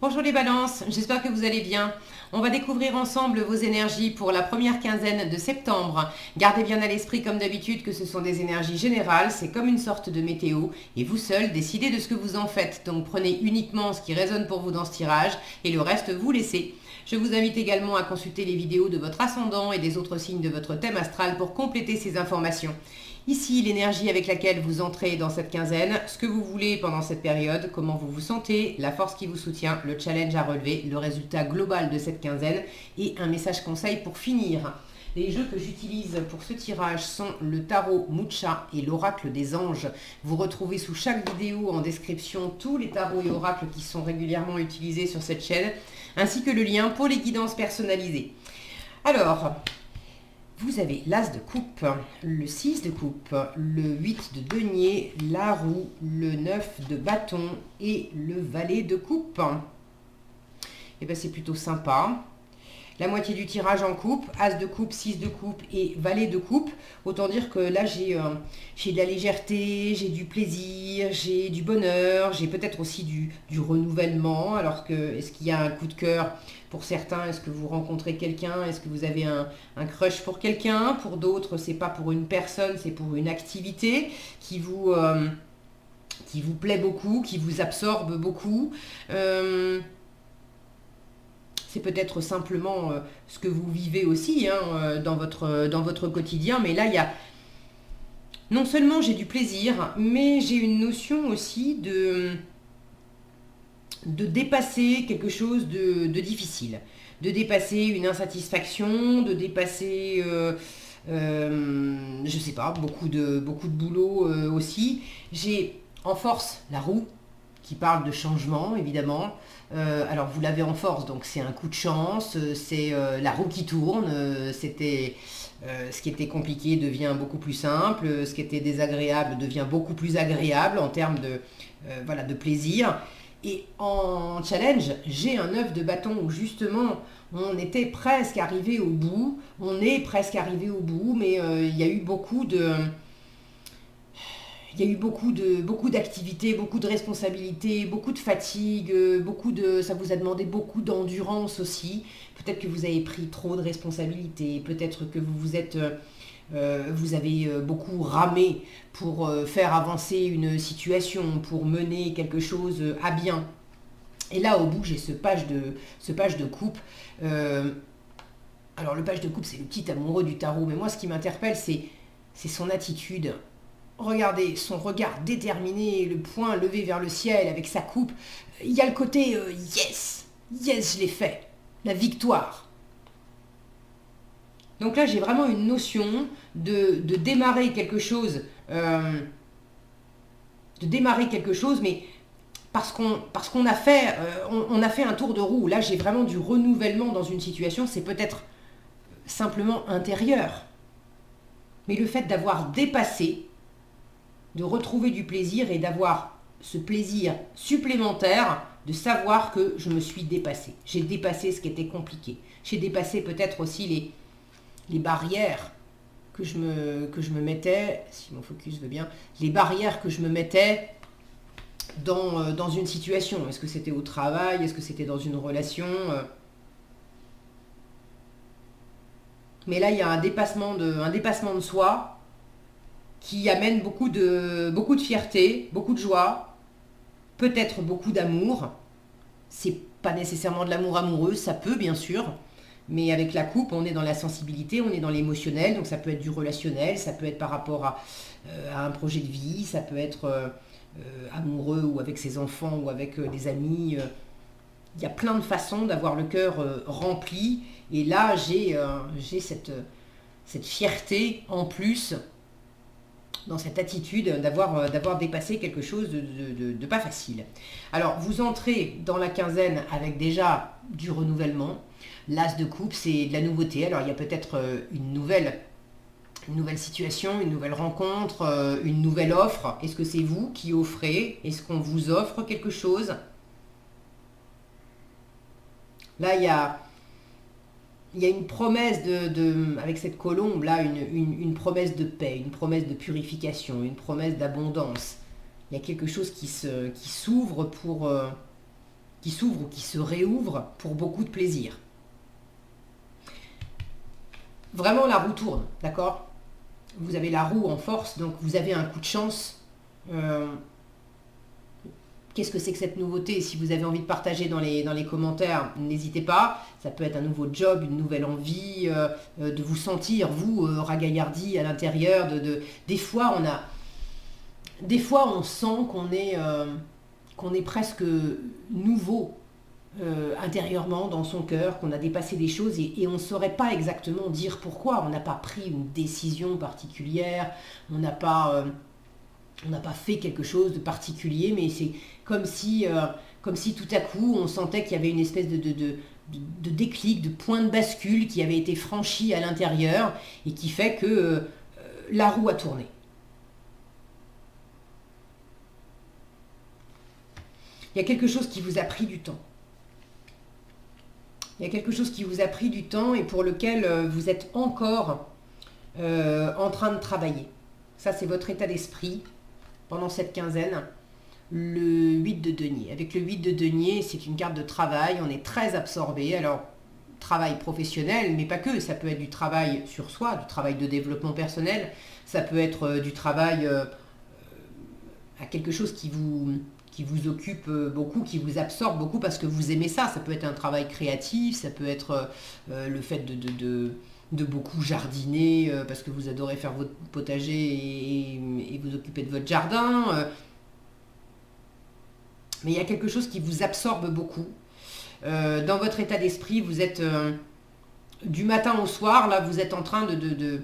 Bonjour les balances, j'espère que vous allez bien. On va découvrir ensemble vos énergies pour la première quinzaine de septembre. Gardez bien à l'esprit comme d'habitude que ce sont des énergies générales, c'est comme une sorte de météo et vous seul décidez de ce que vous en faites. Donc prenez uniquement ce qui résonne pour vous dans ce tirage et le reste vous laissez. Je vous invite également à consulter les vidéos de votre ascendant et des autres signes de votre thème astral pour compléter ces informations. Ici, l'énergie avec laquelle vous entrez dans cette quinzaine, ce que vous voulez pendant cette période, comment vous vous sentez, la force qui vous soutient, le challenge à relever, le résultat global de cette quinzaine et un message conseil pour finir. Les jeux que j'utilise pour ce tirage sont le tarot Mucha et l'oracle des anges. Vous retrouvez sous chaque vidéo en description tous les tarots et oracles qui sont régulièrement utilisés sur cette chaîne, ainsi que le lien pour les guidances personnalisées. Alors, vous avez l'As de coupe, le 6 de coupe, le 8 de denier, la roue, le 9 de bâton et le valet de coupe. Et bien c'est plutôt sympa. La moitié du tirage en coupe, As de coupe, 6 de coupe et valet de coupe. Autant dire que là j'ai de la légèreté, j'ai du plaisir, j'ai du bonheur, j'ai peut-être aussi du renouvellement. Alors que est-ce qu'il y a un coup de cœur pour certains? Est-ce que vous rencontrez quelqu'un? Est-ce que vous avez un crush pour quelqu'un? Pour d'autres, c'est pas pour une personne, c'est pour une activité qui vous plaît beaucoup, qui vous absorbe beaucoup. C'est peut-être simplement ce que vous vivez aussi dans votre quotidien. Mais là, il y a non seulement j'ai du plaisir, mais j'ai une notion aussi de dépasser quelque chose de difficile. De dépasser une insatisfaction, de dépasser, je sais pas, beaucoup de boulot aussi. J'ai en force la roue, qui parle de changement, évidemment. Alors, vous l'avez en force, donc c'est un coup de chance, c'est la roue qui tourne, ce qui était compliqué devient beaucoup plus simple, ce qui était désagréable devient beaucoup plus agréable en termes de plaisir. Et en challenge, j'ai un 9 de bâton où justement, on était presque arrivé au bout, mais il y a eu beaucoup d'activités, beaucoup de responsabilités, beaucoup de fatigue, ça vous a demandé beaucoup d'endurance aussi. Peut-être que vous avez pris trop de responsabilités, peut-être que vous avez beaucoup ramé pour faire avancer une situation, pour mener quelque chose à bien. Et là, au bout, j'ai ce page de coupe. Alors, le page de coupe, c'est le petit amoureux du tarot, mais moi, ce qui m'interpelle, c'est son attitude. Regardez, son regard déterminé, le poing levé vers le ciel avec sa coupe. Il y a le côté yes, yes, je l'ai fait, la victoire. Donc là, j'ai vraiment une notion de démarrer quelque chose, mais parce qu'on a fait, on a fait un tour de roue. Là, j'ai vraiment du renouvellement dans une situation. C'est peut-être simplement intérieur, mais le fait d'avoir dépassé, de retrouver du plaisir et d'avoir ce plaisir supplémentaire de savoir que je me suis dépassée. J'ai dépassé ce qui était compliqué. J'ai dépassé peut-être aussi les barrières que je me mettais, si mon focus veut bien, les barrières que je me mettais dans une situation. Est-ce que c'était au travail? Est-ce que c'était dans une relation? Mais là, il y a un dépassement de soi qui amène beaucoup de fierté, beaucoup de joie, peut-être beaucoup d'amour. C'est pas nécessairement de l'amour amoureux, ça peut bien sûr, mais avec la coupe, on est dans la sensibilité, on est dans l'émotionnel, donc ça peut être du relationnel, ça peut être par rapport à un projet de vie, ça peut être amoureux ou avec ses enfants ou avec des amis. Il y a plein de façons d'avoir le cœur rempli, et là j'ai cette fierté en plus dans cette attitude d'avoir dépassé quelque chose de pas facile. Alors, vous entrez dans la quinzaine avec déjà du renouvellement. L'As de coupe, c'est de la nouveauté. Alors, il y a peut-être une nouvelle situation, une nouvelle rencontre, une nouvelle offre. Est-ce que c'est vous qui offrez? Est-ce qu'on vous offre quelque chose? Là, il y a une promesse avec cette colombe là, une promesse de paix, une promesse de purification, une promesse d'abondance. Il y a quelque chose qui s'ouvre qui s'ouvre ou qui se réouvre pour beaucoup de plaisir. Vraiment, la roue tourne, d'accord? Vous avez la roue en force, donc vous avez un coup de chance. Qu'est-ce que c'est que cette nouveauté? Si vous avez envie de partager dans les commentaires, n'hésitez pas. Ça peut être un nouveau job, une nouvelle envie, de vous sentir, vous, ragaillardi à l'intérieur. Des fois, on sent qu'on est presque nouveau intérieurement dans son cœur, qu'on a dépassé des choses et on ne saurait pas exactement dire pourquoi. On n'a pas pris une décision particulière, on n'a pas fait quelque chose de particulier, mais c'est comme si tout à coup on sentait qu'il y avait une espèce de déclic, de point de bascule qui avait été franchi à l'intérieur et qui fait que la roue a tourné. Il y a quelque chose qui vous a pris du temps. Il y a quelque chose qui vous a pris du temps et pour lequel vous êtes encore en train de travailler. Ça, c'est votre état d'esprit pendant cette quinzaine. Le 8 de denier. Avec le 8 de denier, c'est une carte de travail. On est très absorbé. Alors, travail professionnel, mais pas que. Ça peut être du travail sur soi, du travail de développement personnel. Ça peut être du travail à quelque chose qui vous occupe beaucoup, qui vous absorbe beaucoup parce que vous aimez ça. Ça peut être un travail créatif, ça peut être le fait de beaucoup jardiner parce que vous adorez faire votre potager et vous occuper de votre jardin. Mais il y a quelque chose qui vous absorbe beaucoup. Dans votre état d'esprit, vous êtes du matin au soir, là vous êtes en train de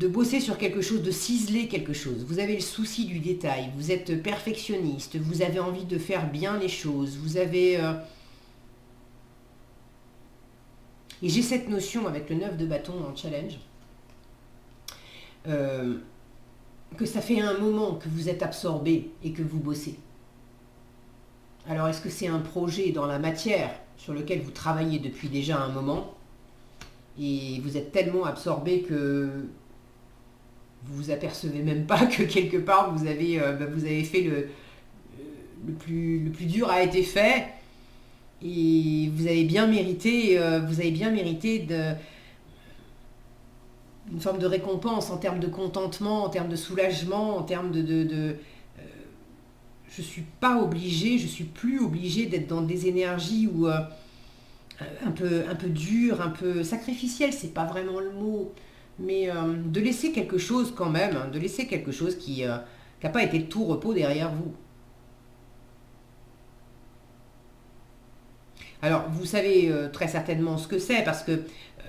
bosser sur quelque chose, de ciseler quelque chose. Vous avez le souci du détail, vous êtes perfectionniste, vous avez envie de faire bien les choses, vous avez... Et j'ai cette notion avec le 9 de bâton en challenge, que ça fait un moment que vous êtes absorbé et que vous bossez. Alors est-ce que c'est un projet dans la matière sur lequel vous travaillez depuis déjà un moment et vous êtes tellement absorbé que vous vous apercevez même pas que quelque part vous avez fait le plus dur a été fait et vous avez bien mérité une forme de récompense en termes de contentement, en termes de soulagement, en termes je suis plus obligée d'être dans des énergies où un peu dures, un peu sacrificielles, c'est pas vraiment le mot, mais de laisser quelque chose quand même, hein, de laisser quelque chose qui n'a pas été de tout repos derrière vous. Alors, vous savez très certainement ce que c'est, parce que,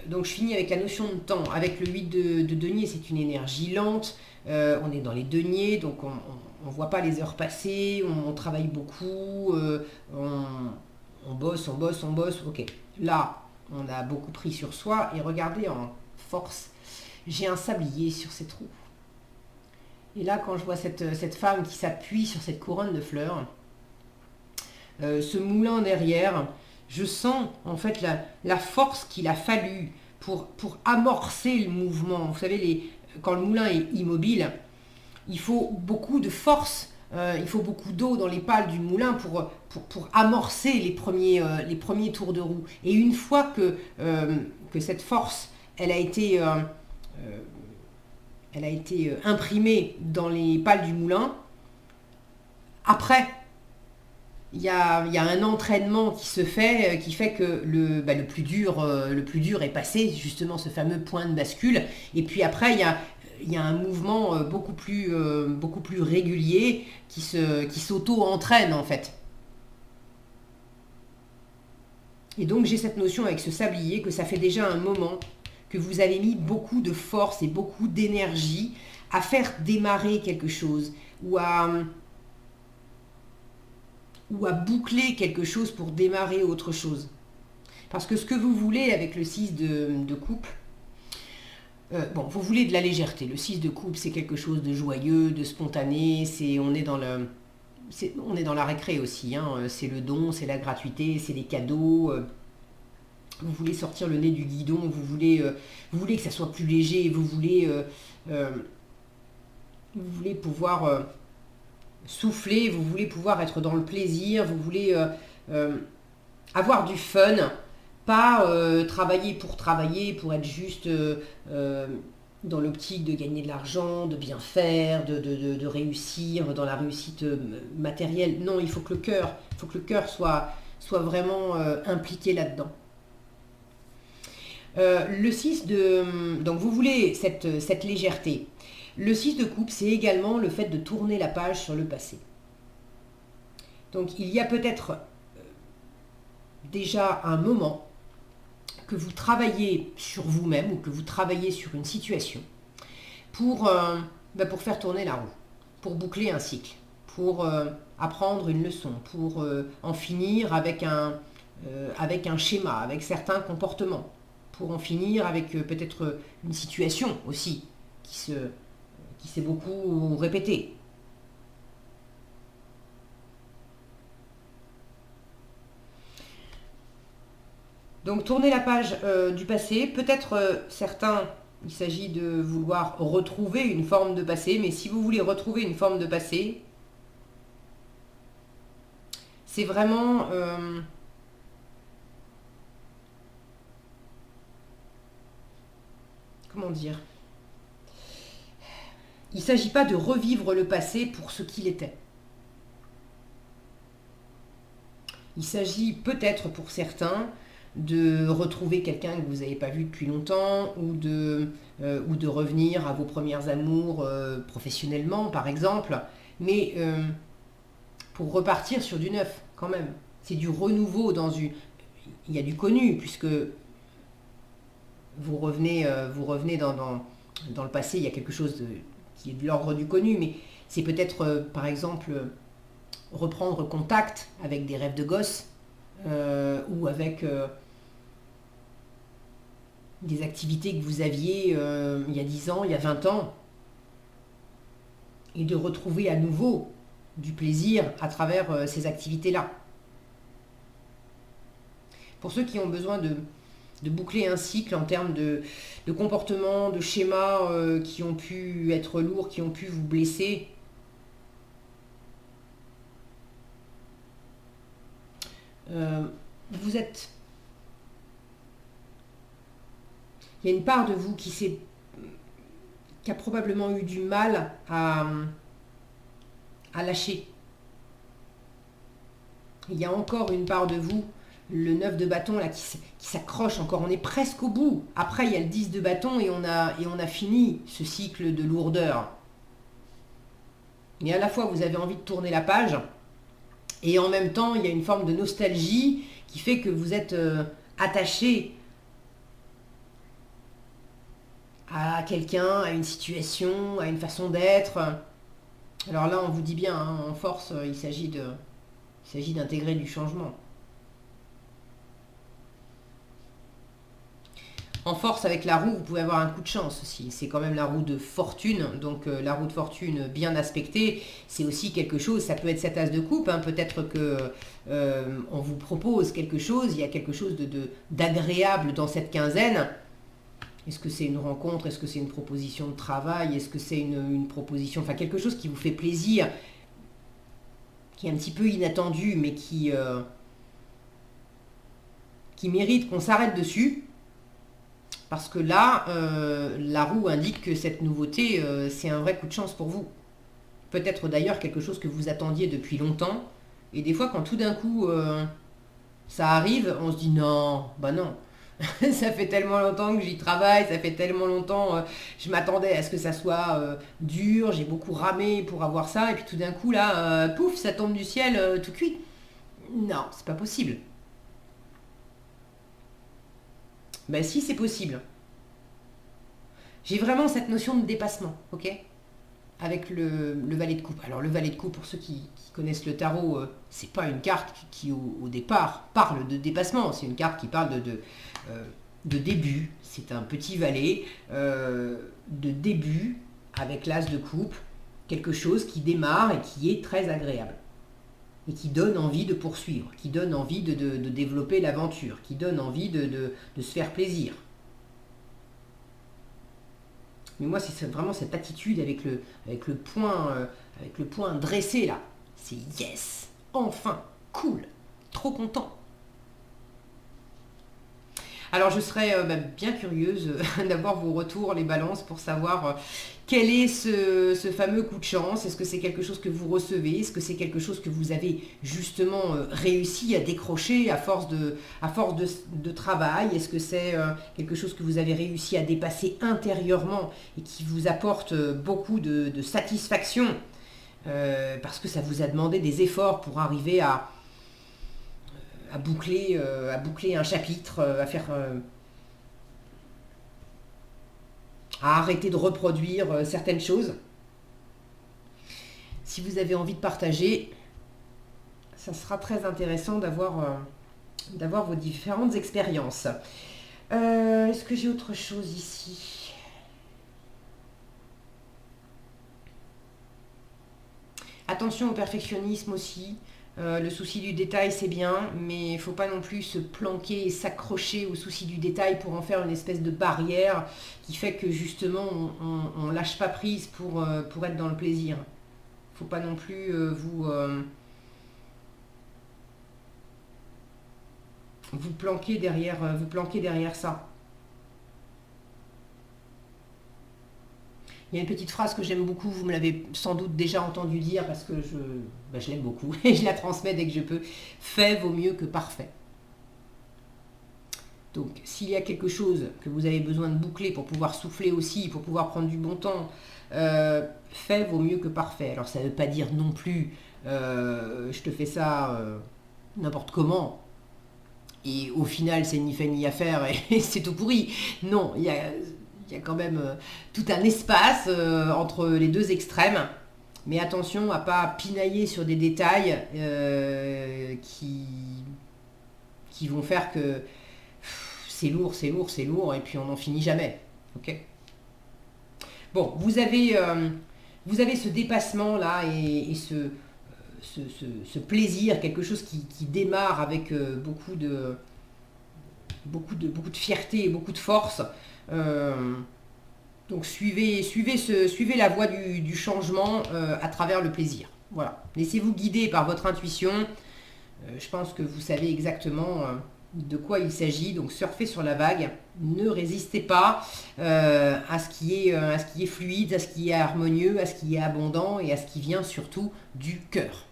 donc je finis avec la notion de temps. Avec le 8 de denier, c'est une énergie lente, on est dans les deniers, donc on ne voit pas les heures passer, on travaille beaucoup, on bosse, ok. Là, on a beaucoup pris sur soi, et regardez en force, j'ai un sablier sur cette roue. Et là, quand je vois cette femme qui s'appuie sur cette couronne de fleurs, ce moulin derrière, je sens en fait la force qu'il a fallu pour amorcer le mouvement. Vous savez, quand le moulin est immobile, il faut beaucoup de force, il faut beaucoup d'eau dans les pales du moulin pour amorcer les premiers tours de roue. Et une fois que cette force, elle a été imprimée dans les pales du moulin, après, il y a un entraînement qui se fait, qui fait que le plus dur est passé, justement ce fameux point de bascule. Et puis après, il y a un mouvement beaucoup plus régulier qui s'auto-entraîne en fait. Et donc j'ai cette notion avec ce sablier que ça fait déjà un moment que vous avez mis beaucoup de force et beaucoup d'énergie à faire démarrer quelque chose ou à boucler quelque chose pour démarrer autre chose. Parce que ce que vous voulez avec le 6 de coupe, vous voulez de la légèreté. Le 6 de coupe, c'est quelque chose de joyeux, de spontané, on est dans la récré aussi, hein. C'est le don, c'est la gratuité, c'est les cadeaux. Vous voulez sortir le nez du guidon, vous voulez que ça soit plus léger, vous voulez pouvoir souffler, vous voulez pouvoir être dans le plaisir, vous voulez avoir du fun, pas travailler pour être juste dans l'optique de gagner de l'argent, de bien faire, de réussir dans la réussite matérielle. Non, il faut que le cœur soit vraiment impliqué là-dedans. Le 6 de... Donc vous voulez cette légèreté. Le 6 de coupe, c'est également le fait de tourner la page sur le passé. Donc il y a peut-être déjà un moment que vous travaillez sur vous-même ou que vous travaillez sur une situation pour faire tourner la roue, pour boucler un cycle, pour apprendre une leçon, pour en finir avec un schéma, avec certains comportements, pour en finir avec peut-être une situation aussi qui s'est beaucoup répétée. Donc tourner la page du passé, peut-être certains, il s'agit de vouloir retrouver une forme de passé, mais si vous voulez retrouver une forme de passé, c'est vraiment... comment dire? Il ne s'agit pas de revivre le passé pour ce qu'il était. Il s'agit peut-être pour certains de retrouver quelqu'un que vous n'avez pas vu depuis longtemps ou de revenir à vos premières amours professionnellement par exemple, mais pour repartir sur du neuf quand même. C'est du renouveau il y a du connu puisque vous revenez dans le passé, il y a quelque chose qui est de l'ordre du connu, mais c'est peut-être par exemple reprendre contact avec des rêves de gosse ou avec des activités que vous aviez il y a 10 ans, il y a 20 ans, et de retrouver à nouveau du plaisir à travers ces activités-là. Pour ceux qui ont besoin de boucler un cycle en termes de comportements, de schémas qui ont pu être lourds, qui ont pu vous blesser, vous êtes... Il y a une part de vous qui a probablement eu du mal à lâcher. Il y a encore une part de vous, le 9 de bâton là, qui s'accroche encore. On est presque au bout. Après, il y a le 10 de bâton et on a fini ce cycle de lourdeur. Mais à la fois, vous avez envie de tourner la page et en même temps, il y a une forme de nostalgie qui fait que vous êtes attaché à quelqu'un, à une situation, à une façon d'être. Alors là, on vous dit bien, hein, en force, il s'agit d'intégrer du changement. En force, avec la roue, vous pouvez avoir un coup de chance aussi. C'est quand même la roue de fortune. Donc la roue de fortune bien aspectée, c'est aussi quelque chose. Ça peut être cet as de coupe. Hein, peut-être que on vous propose quelque chose. Il y a quelque chose d'agréable dans cette quinzaine. Est-ce que c'est une rencontre? Est-ce que c'est une proposition de travail? Est-ce que c'est une proposition... Enfin, quelque chose qui vous fait plaisir, qui est un petit peu inattendu, mais qui mérite qu'on s'arrête dessus. Parce que là, la roue indique que cette nouveauté, c'est un vrai coup de chance pour vous. Peut-être d'ailleurs quelque chose que vous attendiez depuis longtemps. Et des fois, quand tout d'un coup, ça arrive, on se dit non, bah non. Ça fait tellement longtemps que j'y travaille, ça fait tellement longtemps, je m'attendais à ce que ça soit dur, j'ai beaucoup ramé pour avoir ça, et puis tout d'un coup, là, pouf, ça tombe du ciel, tout cuit. Non, c'est pas possible. Ben si, c'est possible. J'ai vraiment cette notion de dépassement, ok? Avec le valet de coupe. Alors le valet de coupe, pour ceux qui connaissent le tarot, c'est pas une carte qui au départ parle de dépassement, c'est une carte qui parle de début. C'est un petit valet de début avec l'as de coupe, quelque chose qui démarre et qui est très agréable. Et qui donne envie de poursuivre, qui donne envie de développer l'aventure, qui donne envie de se faire plaisir. Mais moi, c'est vraiment cette attitude avec le poing dressé là. C'est yes, enfin, cool, trop content. Alors je serais bien curieuse d'avoir vos retours, les balances, pour savoir quel est ce fameux coup de chance. Est-ce que c'est quelque chose que vous recevez? Est-ce que c'est quelque chose que vous avez justement réussi à décrocher à force de travail? Est-ce que c'est quelque chose que vous avez réussi à dépasser intérieurement et qui vous apporte beaucoup de satisfaction parce que ça vous a demandé des efforts pour arriver à boucler un chapitre, à arrêter de reproduire certaines choses. Si vous avez envie de partager, ça sera très intéressant d'avoir vos différentes expériences. Est-ce que j'ai autre chose ici? Attention au perfectionnisme aussi. Le souci du détail, c'est bien, mais il ne faut pas non plus se planquer et s'accrocher au souci du détail pour en faire une espèce de barrière qui fait que justement on ne lâche pas prise pour être dans le plaisir. Il ne faut pas non plus vous planquer derrière ça. Il y a une petite phrase que j'aime beaucoup, vous me l'avez sans doute déjà entendu dire parce que je l'aime beaucoup et je la transmets dès que je peux. Fait vaut mieux que parfait. Donc s'il y a quelque chose que vous avez besoin de boucler pour pouvoir souffler aussi, pour pouvoir prendre du bon temps, fait vaut mieux que parfait. Alors ça ne veut pas dire non plus je te fais ça n'importe comment et au final c'est ni fait ni à faire et c'est tout pourri. Non, il y a quand même tout un espace entre les deux extrêmes. Mais attention à ne pas pinailler sur des détails qui vont faire que c'est lourd, et puis on n'en finit jamais. Okay, bon, vous avez ce dépassement-là et ce plaisir, quelque chose qui démarre avec beaucoup de fierté et beaucoup de force. Donc suivez la voie du changement à travers le plaisir. Voilà. Laissez-vous guider par votre intuition. Je pense que vous savez exactement de quoi il s'agit. Donc surfez sur la vague. Ne résistez pas à ce qui est fluide, à ce qui est harmonieux, à ce qui est abondant et à ce qui vient surtout du cœur.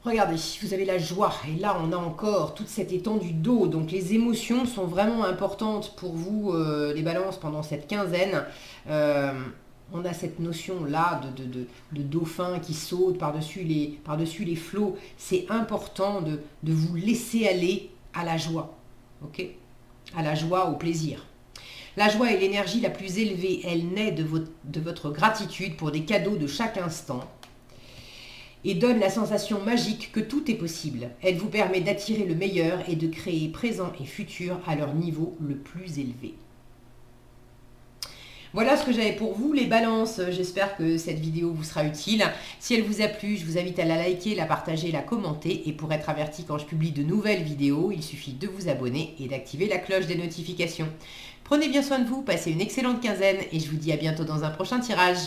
Regardez, vous avez la joie, et là on a encore toute cette étendue d'eau, donc les émotions sont vraiment importantes pour vous, les balances, pendant cette quinzaine. On a cette notion-là de dauphin qui saute par-dessus les flots. C'est important de vous laisser aller à la joie, ok? À la joie, au plaisir. La joie est l'énergie la plus élevée, elle naît de votre gratitude pour des cadeaux de chaque instant. Et donne la sensation magique que tout est possible. Elle vous permet d'attirer le meilleur et de créer présent et futur à leur niveau le plus élevé. Voilà ce que j'avais pour vous, les balances. J'espère que cette vidéo vous sera utile. Si elle vous a plu, je vous invite à la liker, la partager, la commenter. Et pour être averti quand je publie de nouvelles vidéos, il suffit de vous abonner et d'activer la cloche des notifications. Prenez bien soin de vous, passez une excellente quinzaine et je vous dis à bientôt dans un prochain tirage.